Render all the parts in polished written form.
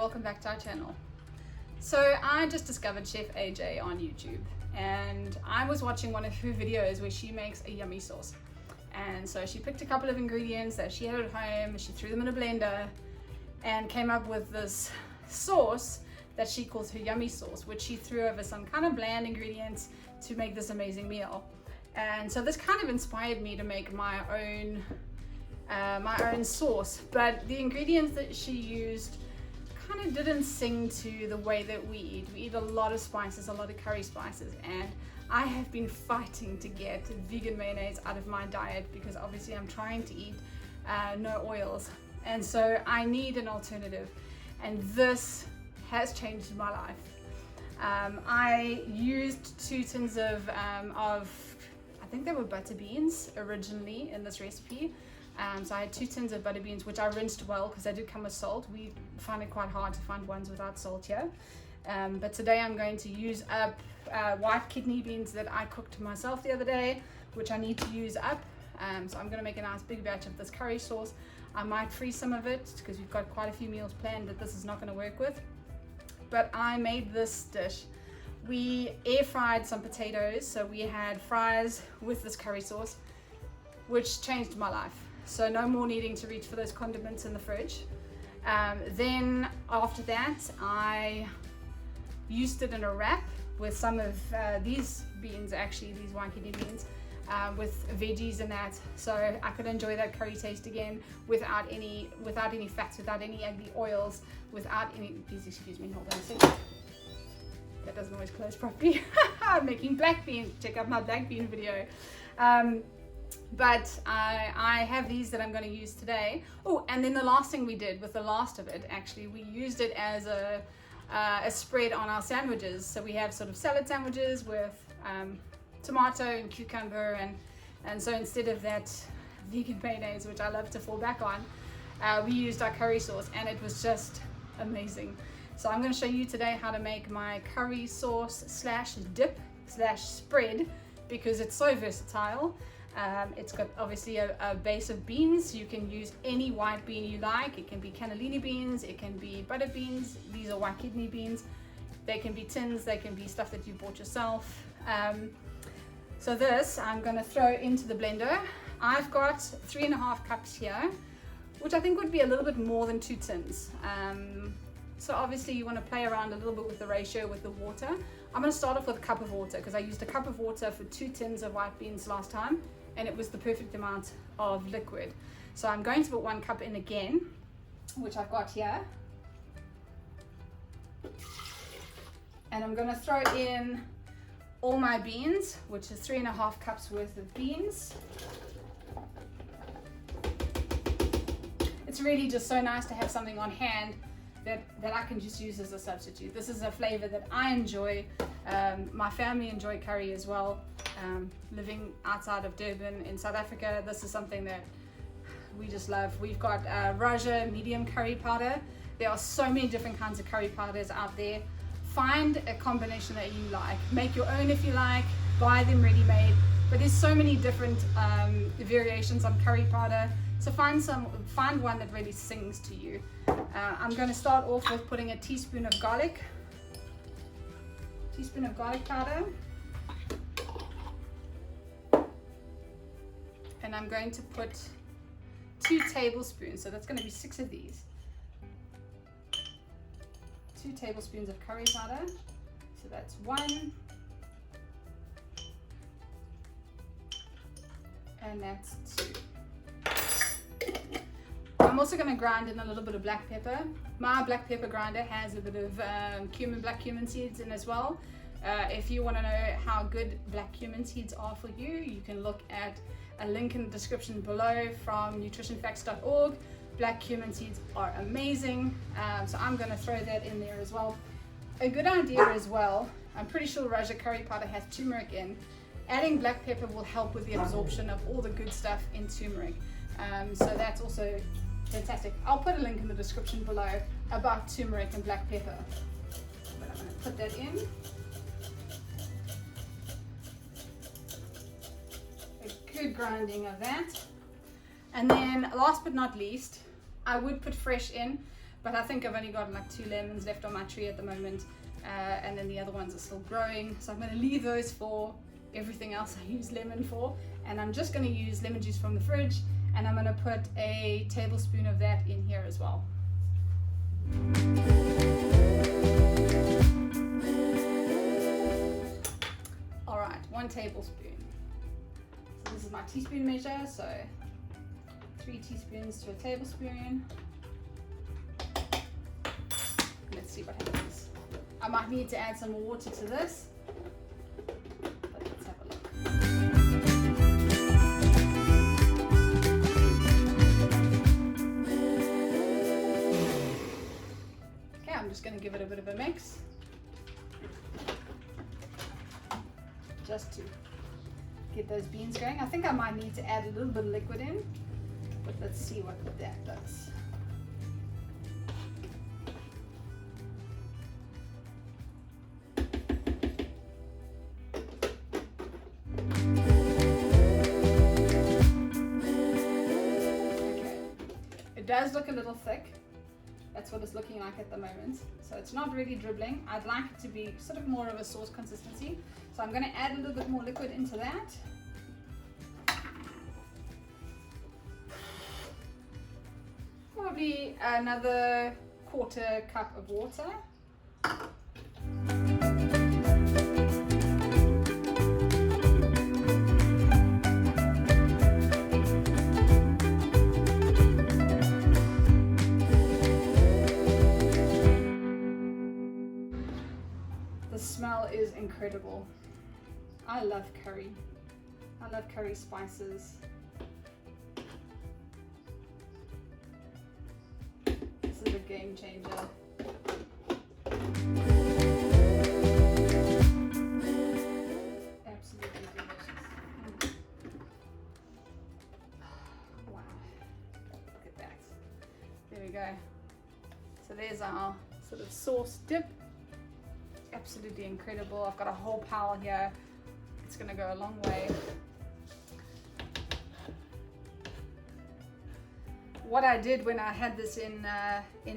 welcome back to our channel. So I just discovered Chef AJ on YouTube, and I was watching one of her videos where she makes a yummy sauce. And so she picked a couple of ingredients that she had at home, she threw them in a blender and came up with this sauce that she calls her yummy sauce, which she threw over some kind of bland ingredients to make this amazing meal. And so this kind of inspired me to make my own sauce, but the ingredients that she used kind of didn't sing to the way that we eat. We eat a lot of spices, a lot of curry spices, and I have been fighting to get vegan mayonnaise out of my diet because obviously I'm trying to eat no oils, and so I need an alternative, and this has changed my life. I used 2 tins of I think they were butter beans originally in this recipe. So I had 2 tins of butter beans, which I rinsed well because they do come with salt. We find it quite hard to find ones without salt here. But today I'm going to use up white kidney beans that I cooked myself the other day, which I need to use up. So I'm going to make a nice big batch of this curry sauce. I might freeze some of it because we've got quite a few meals planned that this is not going to work with. But I made this dish. We air fried some potatoes, so we had fries with this curry sauce, which changed my life. So no more needing to reach for those condiments in the fridge. Then after that, I used it in a wrap with some of these beans, actually these white kidney beans, with veggies in that, so I could enjoy that curry taste again without any fats, without any ugly oils, without any. Please excuse me, hold on a second. That doesn't always close properly. I'm making black beans. Check out my black bean video. But I have these that I'm going to use today. Oh, and then the last thing we did with the last of it, actually, we used it as a spread on our sandwiches. So we have sort of salad sandwiches with tomato and cucumber, and so instead of that vegan mayonnaise, which I love to fall back on, we used our curry sauce, and it was just amazing. So I'm going to show you today how to make my curry sauce slash dip slash spread, because it's so versatile. It's got obviously a base of beans. You can use any white bean you like. It can be cannellini beans, it can be butter beans. These are white kidney beans. They can be tins, they can be stuff that you bought yourself. So this I'm going to throw into the blender. I've got 3.5 cups here, which I think would be a little bit more than 2 tins. So obviously you want to play around a little bit with the ratio with the water. I'm going to start off with a cup of water because I used a cup of water for 2 tins of white beans last time, and it was the perfect amount of liquid. So I'm going to put 1 cup in again, which I've got here. And I'm going to throw in all my beans, which is 3.5 cups worth of beans. It's really just so nice to have something on hand that I can just use as a substitute. This is a flavor that I enjoy. My family enjoy curry as well. Living outside of Durban in South Africa, this is something that we just love. We've got Raja medium curry powder. There are so many different kinds of curry powders out there. Find a combination that you like. Make your own if you like. Buy them ready-made. But there's so many different variations on curry powder. So find one that really sings to you. I'm going to start off with putting a teaspoon of garlic powder, and I'm going to put 2 tablespoons, so that's going to be 6 of these, 2 tablespoons of curry powder, so that's 1, and that's 2. I'm also going to grind in a little bit of black pepper. My black pepper grinder has a bit of black cumin seeds in as well. If you want to know how good black cumin seeds are for you, you can look at a link in the description below from nutritionfacts.org. Black cumin seeds are amazing, so I'm going to throw that in there as well. A good idea as well, I'm pretty sure Raja curry powder has turmeric in. Adding black pepper will help with the absorption of all the good stuff in turmeric. So that's also fantastic. I'll put a link in the description below about turmeric and black pepper. But I'm going to put that in. A good grinding of that. And then last but not least, I would put fresh in, but I think I've only got like 2 lemons left on my tree at the moment, and then the other ones are still growing, so I'm going to leave those for everything else I use lemon for. And I'm just going to use lemon juice from the fridge, and I'm going to put a tablespoon of that in here as well. Alright, 1 tablespoon. So this is my teaspoon measure, so 3 teaspoons to a tablespoon. Let's see what happens. I might need to add some more water to this, but let's have a look. Okay, I'm just going to give it a bit of a mix, just to get those beans going. I think I might need to add a little bit of liquid in, but let's see what that does. It does look a little thick. That's what it's looking like at the moment. So it's not really dribbling. I'd like it to be sort of more of a sauce consistency. So I'm going to add a little bit more liquid into that. Probably another 1/4 cup of water. The smell is incredible. I love curry. I love curry spices. This is a game changer. Absolutely delicious. Wow. Look at that. There we go. So there's our sort of sauce dip. Absolutely incredible. I've got a whole pile here. It's going to go a long way. What I did when I had this in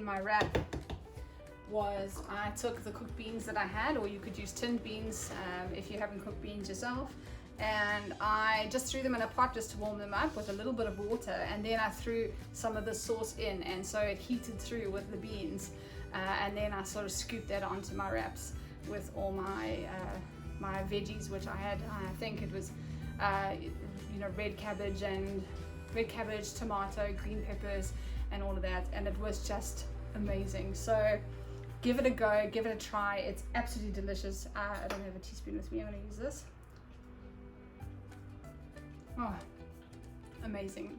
my wrap was I took the cooked beans that I had, or you could use tinned beans if you haven't cooked beans yourself, and I just threw them in a pot just to warm them up with a little bit of water, and then I threw some of the sauce in, and so it heated through with the beans, and then I sort of scooped that onto my wraps with all my my veggies, which I had. I think it was red cabbage, tomato, green peppers, and all of that, and it was just amazing. So give it a go, give it a try. It's absolutely delicious. I don't have a teaspoon with me. I'm going to use this. Oh, amazing.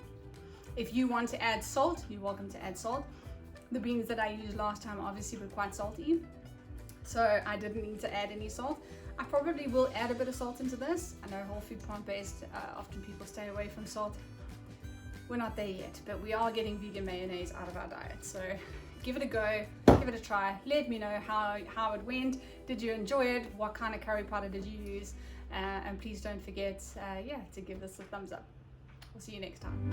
If you want to add salt, you're welcome to add salt. The beans that I used last time obviously were quite salty, so I didn't need to add any salt. I probably will add a bit of salt into this. I know whole food plant-based, often people stay away from salt. We're not there yet, but we are getting vegan mayonnaise out of our diet. So give it a go, give it a try. Let me know how it went. Did you enjoy it? What kind of curry powder did you use? And please don't forget to give this a thumbs up. We'll see you next time.